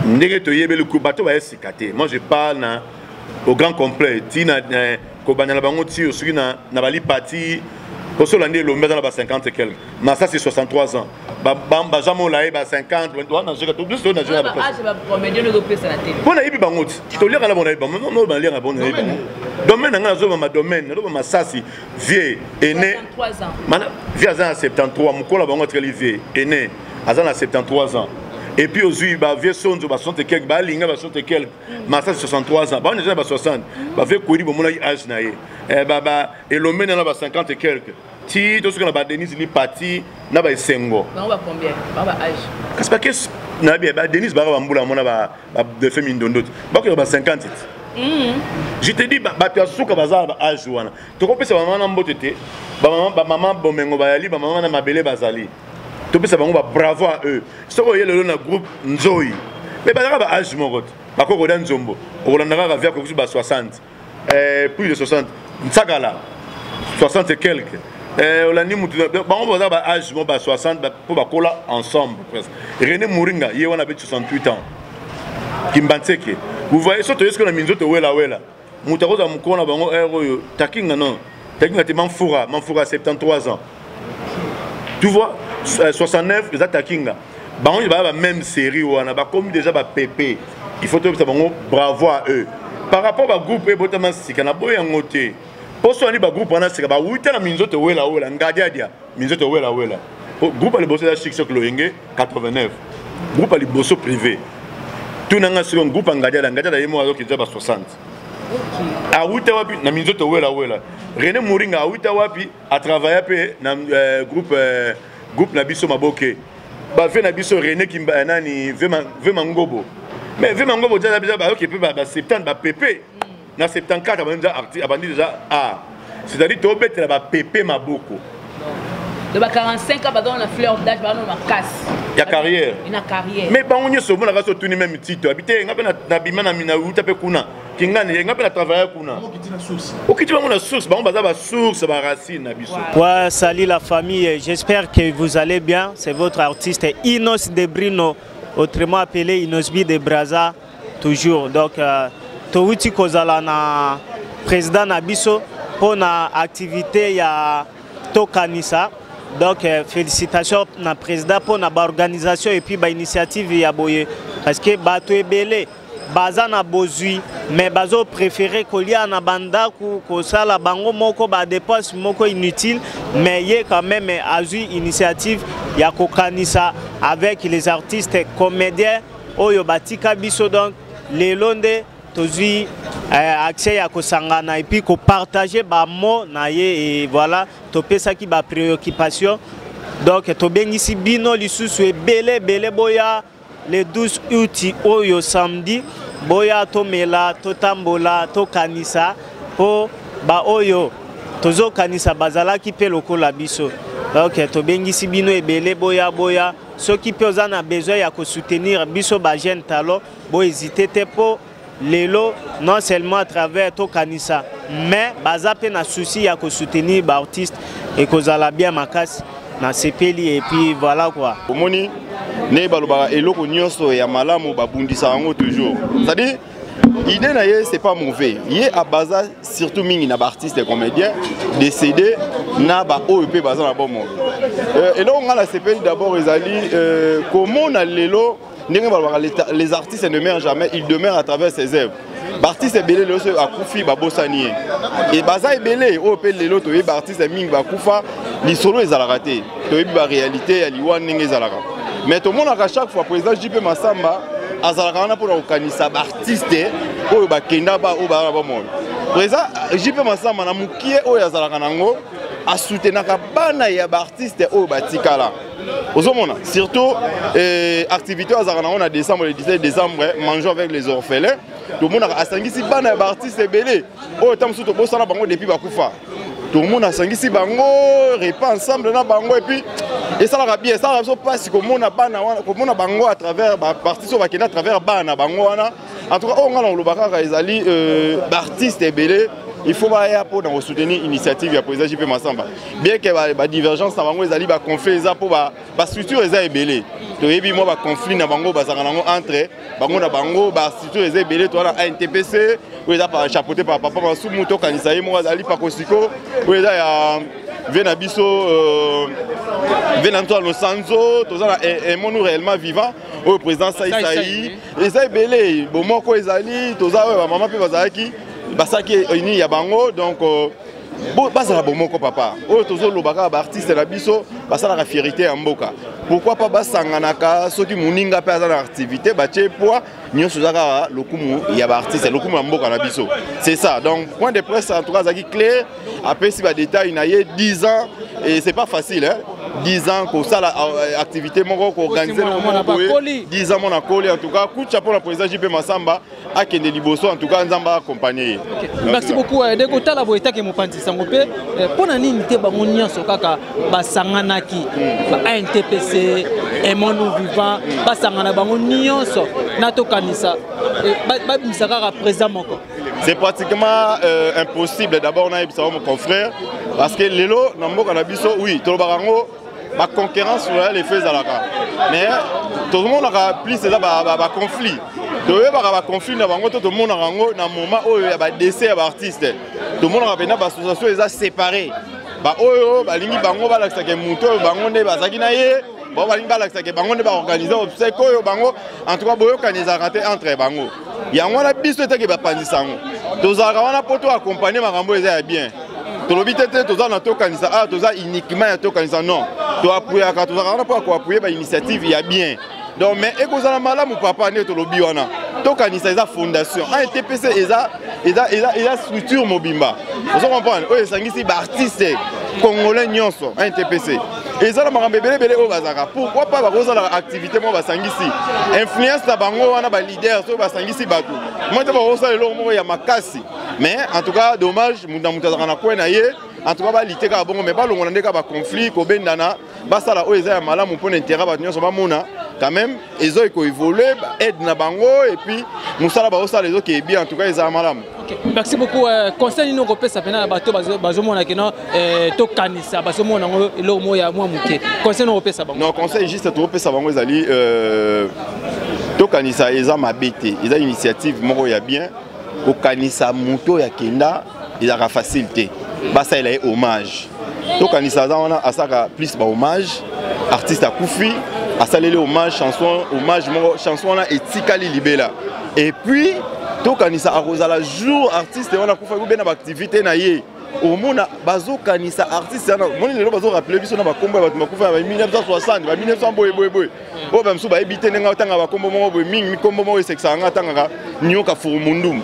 Le groupe bateau va être moi je parle au grand complet. Tina Kobana Bango Tio, na Bali Pati, au sol l'année le dans la 50 et quelques. Mais ça c'est 63 ans. Bamba Jamo Laï 50, on a joué tout plus on a joué. Ah c'est pas promédier le groupe ça la télé. Bon Aïbi Bango, tu lire à la bonne Aïbi, non non lire à bonne Aïbi. Domaine dans la zone ma domaine, ma sasi vieux aîné. 73 ans. Vieux à 73, mon colla Bango très vieux aîné, à 73 ans. Et puis aux yeux, vieux son de 60 et quelques, linga 60 et quelques, ma ça 63 ans. Bah on est déjà 60. Bah vieux courir bon mon âge naïe. Et l'homme dans la 50 et quelques. Si tout ce qu'on a Denise li parti na ba sengo. On va combien? On va âge. Parce que na bien Denise ba mbula mona ba de famille ndondot. Ba ko ba 50. Je te dis ba tu asuka bazar ba âge wana. To ko pesa maman na mbotete. Ba maman bomengo ba yali ba maman na mabele bazali. To pesa bango ba bravo à eux. Soko yele na groupe Nzoi. Mais ba ba âge moko. Ba ko rodan Nzombo. Rolandaka ka via ko ba 60. Plus de 60. Nsakala 60 et quelques. On a dit que âge 60 pour coller ensemble presque. René Mouringa, il a 68 ans. Kimbanseke. Vous voyez ce que la minzote wela wela. Moutaroza mukona bango héros takinga non. Takinga te manfura 73 ans. Tu vois 69 les takinga. Bango il va la même série ou on a comme déjà ba PP. Il faut que bango bravo à eux. Par rapport au groupe et botaman sikana boya ngote. Pour ce groupe, on a dit que la minzote wela wela, ngadia minzote wela wela. Groupe à l'ebosso chic sur le 89. Groupe à l'ebosso privé. Tout n'a sur un groupe ngadia la yemo alors qu'il déjà 60. À Outa wapi na minzote wela wela. René Mouringa à Outa wapi a travaillé pe na groupe na biso maboke. Ba fait na biso René Kimba nani Vema Ngobo. Mais Vema Ngobo déjà ba qui peut ba 70 ba PP. Na 74 abandi déjà c'est-à-dire to bête la pépé maboko de 45 ans dans la fleur d'âge ba na casse ya carrière ina carrière mais ba onye so mona gaso tuni même titre habité ngape na bima na mina uta pe kuna kingani ngape na travailler kuna okiti ba mona source ba on baza ba source ba racine na biso. Ouais, salut la famille, j'espère que vous allez bien. C'est votre artiste Inos de Brino, autrement appelé Inosbi de Braza toujours. Donc Touti kozala na président Nabiso pour na activité ya Tokanisa. Donc félicitations na président pour na organisation et puis ba initiative ya boye parce que bato ebele baza na bozui mais bazo préféré kolia na banda ko sala bango moko ba dépense moko inutile mais yé quand même azui initiative ya Kokanisa avec les artistes comédiens oyo batika biso donc les londe tozui accès à kosangana et puis ko partager ba mot na ye et voilà to pesa ki ba préoccupation donc to bengisi bino lisusu ebele bele boya le 12 août oyo samedi boya to mela to tambola to kanisa po ba oyo tozo kanisa bazala ki pe lokola biso donc to bengisi bino ebele boya ceux qui peuvent en a besoin ya ko soutenir biso ba jeune talent bo hésiter te po lelo non seulement à travers to kanisa mais baza pe na souci ya ko soutenir ba artiste et ko zala bien makasi na sepeli et puis voilà quoi. Omoni ne baloba eloko nyonso ya malamu babundisa yango toujours. C'est-à-dire l'idée na ye c'est pas mauvais. Yé à baza surtout mingi na ba artiste et comédien décédé na ba OEP baza na bon monde. Et là on a la sepeli d'abord ezali comment na lelo les artistes ne meurent jamais, ils demeurent à travers ses œuvres. L'artiste est belé, l'autre a koufi, babosani. Et baza est belé, au pays de l'autre, l'artiste est ming, bakoufa, les solos ils ont raté. Tu as la réalité, il y a une zalaka. Mais tout le monde a chaque fois, président JP Massamba, a zalaka pour organiser l'artiste, au bakenda ba au barabamon. Président JP Massamba na mukie au yazalaka nango, a soutenir bana ya artiste au batikala. Surtout, activité on a décembre, le 17 décembre, mangeons avec les orphelins. Tout le monde a sangui si ban artiste belé. Oh, tant que tout ça bango depuis Bakoufa. Tout le monde a sangui si bango, repas ensemble na bango et puis et ça la bien, ça la passe comme on a ban, comme on a bango à travers partie sur bakena à travers ban bango wana. En tout cas, on a le bakaka ezali artiste belé. Il faut pour soutenir l'initiative du président JP Massamba. Bien que la divergence dans conflit pour la structure est ébélée. Il y a un conflit entre bango na bango, la structure est ébélée, toi la NTPC, où il a chapeauté par papa Massou Mouto Kanisaï, moi Ali Pakosiko, où il a Venabiso, Venantoine Losanzo, tout ça est mon réellement vivant, au président Saïsaï, et ça ébélé, bon moi quoi ezali, tout ça maman peut bazaki. Basaki ini ya bango donc basala bomoko papa oyo tozo lobaka ba artiste la biso basala la fierté ya mboka pourquoi pas basanganaka soki muninga pe azana activité batie poa nyonso zaka lokumu ya ba artiste lokumu ya mboka na biso c'est ça donc point de presse en tout cas zaki clair après si ba détail na ye 10 ans et c'est pas facile hein 10 ans pour ça l'activité moko ko organiser 10 ans mon accolé en tout cas coup de chapeau la président JP Massamba a Kende Liboso en tout cas nzamba accompagné. Merci beaucoup de côté la boita que mo panti sango pe pona nini te ba nyonso kaka ba sanganaki ba NTPC et mon vivant ba sangana bango nyonso na to kanisa ba bisaka président moko. C'est pratiquement impossible d'abord on a mon confrère parce que lelo na mboka na biso oui to barango la concurrence sur les faits à la carte. Mais tout le monde a plus c'est là conflit. Tout le monde a conflit tout le monde a un moment où il y a des décès d'artistes. Tout le monde a une association les a séparés. Bah oh bah lingi bango bah la que muto bango ne bah zakinaye. Bon bah lingi bah la que bango ne bah organiser obsèque bango. En tout cas boyo quand ils a raté entre bango. Il y a un biso qui va pas sango. Tous a poto accompagner ma rambo les bien. Tu l'as dit, tu as tout kanisa, tu as uniquement tout kanisa non. Tu as appuyé à tu as pas appuyer par initiative, il y a bien. Donc mais écoute ça malam ou papa ne tu l'as wana. Tout kanisa est fondation. Un TPC est structure mobimba. Vous comprenez? Oui, c'est un artiste congolais nyonso, un TPC. Et ça la marambe belé au bazaka. Pourquoi pas ba koza la activité mo ba sangisi. Influence na bango wana ba leader so ba sangisi batu. Moi te ba koza le mo ya makasi. Mais en tout cas dommage munda mutazaka na ko na ye. En tout cas ba lité ka bongo mais ba longo ndeka ba conflit ko bendana ba sala o eza ya malamu pour intérêt ba nyonso ba mona quand même ezo iko évoluer aide na bango et puis musala ba osala les autres qui est bien en tout cas eza malamu. Merci beaucoup. Conseil nous repère ça pendant bateau bazomona que non to kanisa bazomona lo mo ya moi muke. Conseil nous repère ça bango. Non conseil juste to repère ça bango ezali to kanisa eza mabete. Eza initiative moko ya bien ko kanisa muto ya kenda eza ka facilité. Basa il a hommage. To kanisa za wana asaka plus ba hommage artiste a koufi asalele hommage chanson na etikali libela. Et puis to kanisa akozala jour artiste wana kufa ko bena ba activité na ye au mona bazo kanisa artiste na moni lelo bazo rappeler biso na ba kombo ba kufa ba 1960 ba 1900 boy o ba msu ba ebite nga tanga ba kombo mo boy mingi kombo mo sexa nga tanga nyoka furumundum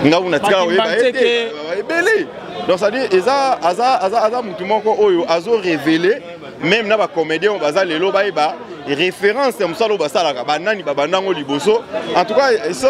nga una tika o ba ebele donc ça dit eza mutu moko oyo azo révéler même na ba comédien baza lelo ba référence à Moussalo Bassalaka, Banani, Babanango Liboso. En tout cas,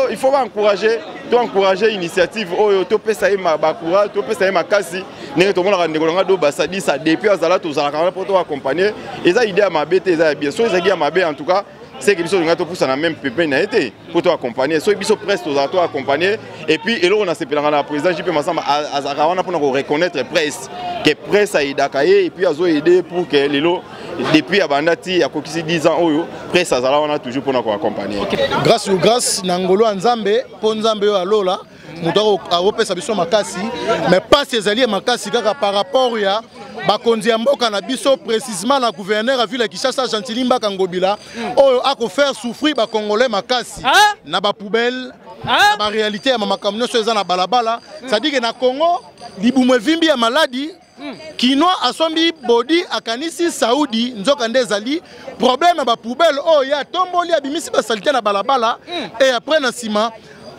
il faut encourager l'initiative. Topé Saïma Bakura, Topé Saïma Kassi, Néto Mona Negolanga do Bassadi, ça depuis Azala, tous à la pour accompagner. Et ça, idée à ma bête, bien sûr, ça à ma bête en tout cas. c'est que biso linga to poussa na même pépin na été pour toi accompagner so biso presse to to accompagner et puis et là on a sepelanga na président JP Massamba azaka wana pour reconnaître presse que presse a idakaye et puis azo aider pour que lelo depuis abandati akokisi 10 ans oyo presse azala wana toujours pour nous accompagner. Grâce na ngolo nzambe po nzambe yo alola muto akopesa biso makasi mais pas ces alliés makasi kaka par rapport ya bakonzi ya mboka na biso précisément na gouverneur à ville Kinshasa Gentil Mbaka Ngobila oyo ako faire souffrir ba congolais makasi na ba poubelle na ba réalité ya makambo nyonso eza na balabala ça dit que na Congo libumu vimbi ya maladie Kinoa asombi body akanisi Saudi nzoka ndezali problème ba poubelle oh ya tomboli abimisi ba salité na balabala et après na sima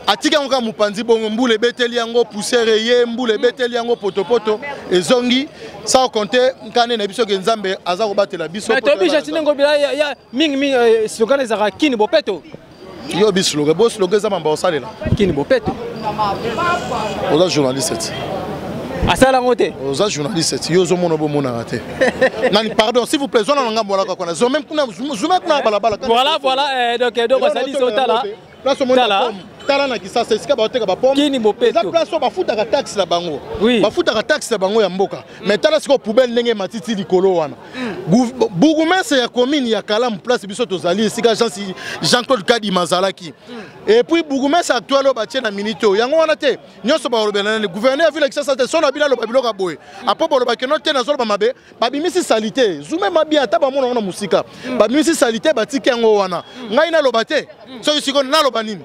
atika ngoka mupanzi bongo mbule beteli yango poussière ye mbule beteli yango potopoto ezongi sans compter nkane na biso ke nzambe aza ko batela biso to bi jatine Ngobila ya mingi slogan ezaka kini bopeto yo bi slogan bo slogan za mamba osalela kini bopeto oza journaliste asala ngote oza journaliste yo zo mona bo mona raté nani pardon s'il vous plaît zona nga mbola ka kona zo même kuna zuma kuna balabala voilà donc ça dit sotala place au monde tala na Kisasa esika ba oteka ba pomme kini bopeto za place ba futa ka taxe la bango oui. Ba futa ka taxe la bango ya mboka mais tala siko poubelle ndenge matiti likolo wana bourgmestre ya commune ya Kalamu place biso tozali esika Jean-Claude Kadi Mazalaki et puis bourgmestre actuel ba tient na minito yango wana te nyonso ba lobela na gouverneur ville Kisasa te sona bila lo ba biloka boye apo ba loba ke no te na zolo ba mabe ba bimisi salité zume mabia ta ba mona wana musika ba bimisi salité ba tikengo wana ngai na loba te so siko na loba nini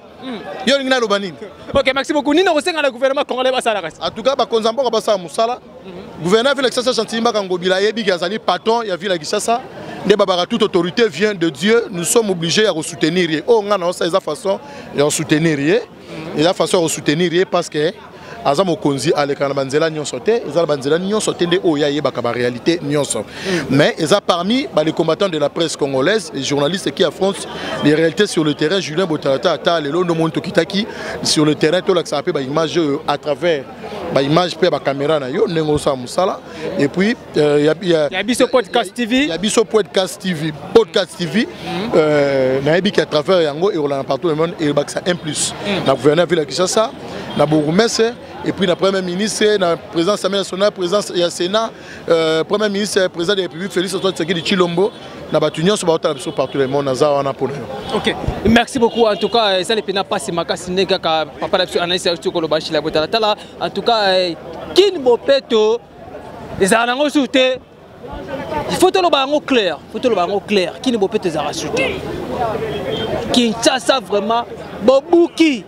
yo ngina lo banini. OK, merci beaucoup. Nino kosenga na gouvernement congolais basala kasi. En tout cas ba konzambo ba sa musala. Gouverneur ville Kinshasa Gentil Mbaka Ngobila yebi ki azali patron ya ville Kinshasa. Ne babara toute autorité vient de Dieu, nous sommes obligés à soutenir. Oh ngana ça eza façon ya soutenir. Et la façon de soutenir parce que azamo konzi aleka na banzela nyonso te ezala banzela nyonso te nde oya yebaka ba réalité nyonso mais eza parmi les combattants de la presse congolaise les journalistes qui affrontent les réalités sur le terrain. Julien Botarata ata lelo no monto kitaki sur le terrain to la ça pe ba image à travers ba image pe ba caméra na yo nengo sa musala et puis ya biso podcast TV ya biso podcast TV na yebi ki à travers yango et on l'a partout le monde et ba ça 1+ na gouverneur ville Kinshasa na bourgmestre et puis la première ministre, la présidence nationale, présidence du Sénat, premier ministre, président de la République, Félix Antoine Tshisekedi Tshilombo, na batunion sur partout le monde, naza wana pour nous. OK. Merci beaucoup en tout cas ça les pena pas si makasi nega ka papa la analyse sur ko lobashi la botala en tout cas kin bopeto les anango souté il faut te le bango clair, kin bopeto za souté. Kinshasa vraiment bobuki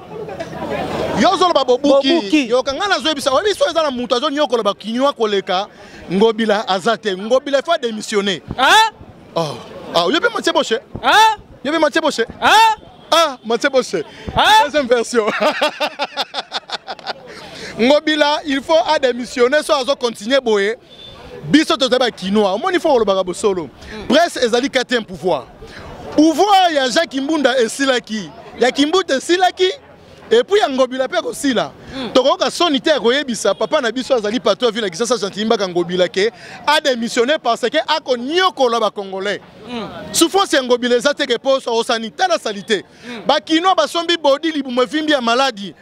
yo zolo ba bobuki yo kangana zo bisa obi so ezala mutu azo nyoko ba kinywa koleka Ngobila azate Ngobila fa démissionner yo be Mathieu Boche yo be Mathieu Boche Mathieu Boche deuxième version Ngobila il faut a démissionner so azo continuer boye biso to ba kinywa omoni faut lo ba solo presse ezali 4e pouvoir ya Jacques Mbunda esilaki ya Kimbuta esilaki. Et puis Ngobila pe ko sila tokoka sonité koyebisa papa na biso azali patron ville Kinshasa Gentil Mbaka Ngobila ke a démissionné parce que a ko nyokola ba congolais souffrance Ngobila ezate ke poso o sanité la salité ba kino ba sombi body libumu vimbi ya maladie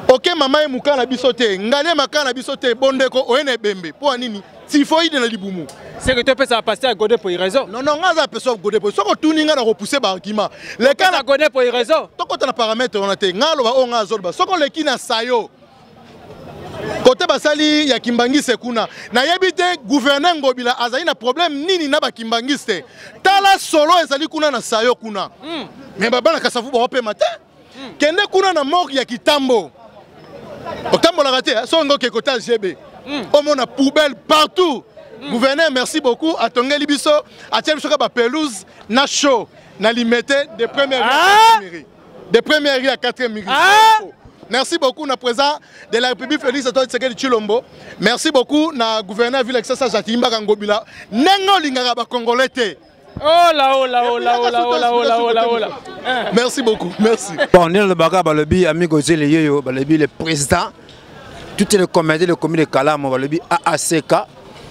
OK mama e mukana biso te ngane makana biso te bondeko oyene bembe po nini typhoïde na libumu. C'est que tu peux ça passer à Godé pour une raison. Non, ngaza personne Godé pour. Soko tuninga na repousser ba argument. Les cas na Godé pour une raison. Toko na paramètre on a te ngalo ba onga zolba. Soko leki na sayo. Côté basali ya Kimbangiste kuna. Na yebite gouverneur Ngobila azali na problème nini na ba Kimbangiste. Tala solo ezali kuna na sayo kuna. Mais baba na kasafu ba ope matin. Kende kuna na mort ya Kitambo. Otambo la raté, songo ke kota GB. On a poubelle partout. Gouverneur, merci beaucoup. A Tongeli Biso, a Tchèque ba pelouse, na chaud, na limité de première mairie. De première à 4e mairie. Merci beaucoup na président de la République Félix Antoine Tshisekedi Tshilombo. Merci beaucoup na gouverneur ville Kinshasa Gentil Mbaka Ngobila. Nengo lingaka ba congolais te. Oh là. Merci beaucoup, merci. Bon, on est le baga balobi amigo Zele Yeyo, balobi le président. Tout le comité de Kalamu balobi AACK.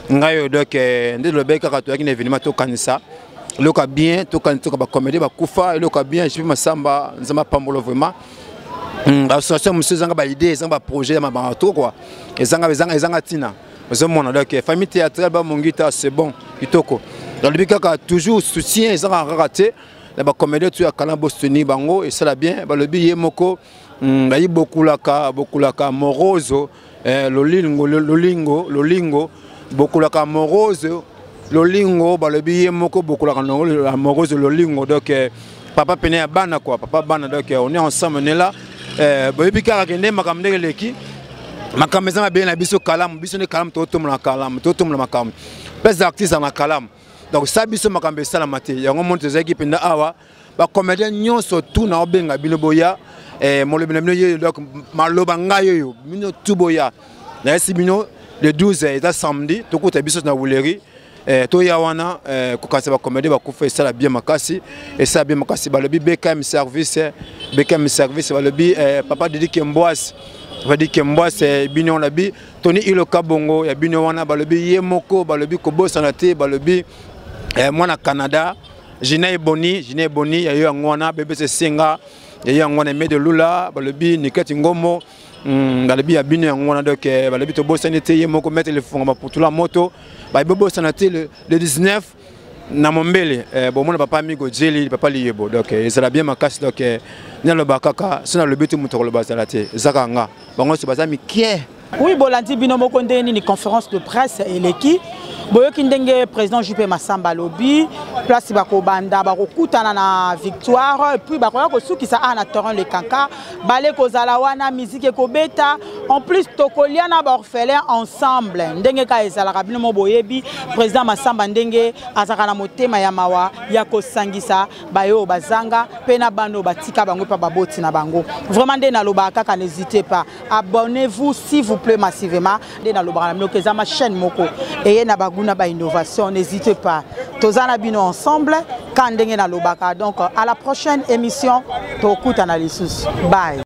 Ngayo donc ndé le beka kato yakine événement to kanisa. le cas bien to kan to ba comédie ba kufa le cas bien JP Massamba nzama pambolo vraiment association monsieur zanga ba idée zanga ba projet ma ba to quoi et zanga tina aux hommes donc famille théâtrale ba mongita c'est bon kitoko dans le bikaka toujours soutien zanga raté ba comédie tu ya kana bostoni bango et ça la bien ba le billet moko bayi beaucoup laka moroso lolingo beaucoup laka moroso lolingo ba le billet moko beaucoup laka moroso lolingo donc papa pené à bana quoi papa bana donc on est ensemble on est là boyebi kaka kende makambo ndenge leki makambo ezanga bien na biso kalamu biso ne kalamu totomla kalamu totomla makambo pesa artiste na kalamu donc ça biso makambo esala mate yango monte ezaki penda awa ba comédien nyonso tout na obenga bino boya molobi na bino ye donc maloba ngayo yo bino tout boya na esi bino le 12 est samedi tokuta biso na wuleri to ya wana kokasa ba comédie ba kufa esala bien makasi et ça bien makasi ba lobi BKM service ba lobi papa Didi Kemboas va dire Kemboas bino na bi Tony Iloka Bongo ya bino wana ba lobi ye moko ba lobi ko bosa na te ba lobi mwana Canada Jina Boni ya yo ngwana BBC Singa ya yo ngwana me de Lula ba lobi Nikati Ngomo balobi ya bino ngwana donc balobi to bosa na te ye moko mettre le fonga pour tout la moto ba bobo sanate le 19 na Mombele bon mon papa amigo Jeli papa liebo donc ça bien makasi donc na lo bakaka sina le bitu muto lo bazalate zakanga bango se bazami kie oui bolandi bino moko ndeni ni conférence de presse eleki boyoki ndenge président JP Massamba lobi place bako banda bako kutana na victoire et puis bako ko sukisa ana terrain le kanka balé ko zala wana musique ko beta en plus tokoliana ba orphelin ensemble ndenge ka ezala kabino mo boyebi président Massamba ndenge azaka na motema ya mawa ya ko sangisa bayo bazanga pena bando batika bango pa baboti na bango vraiment ndé na loba kaka n'hésitez pas abonnez-vous s'il vous plaît massivement ndé na loba na kezama ma chaîne moko et na baguna ba innovation n'hésitez pas tozana bino ensemble quand ndenge na lobaka donc à la prochaine émission to kuta na lisusu bye.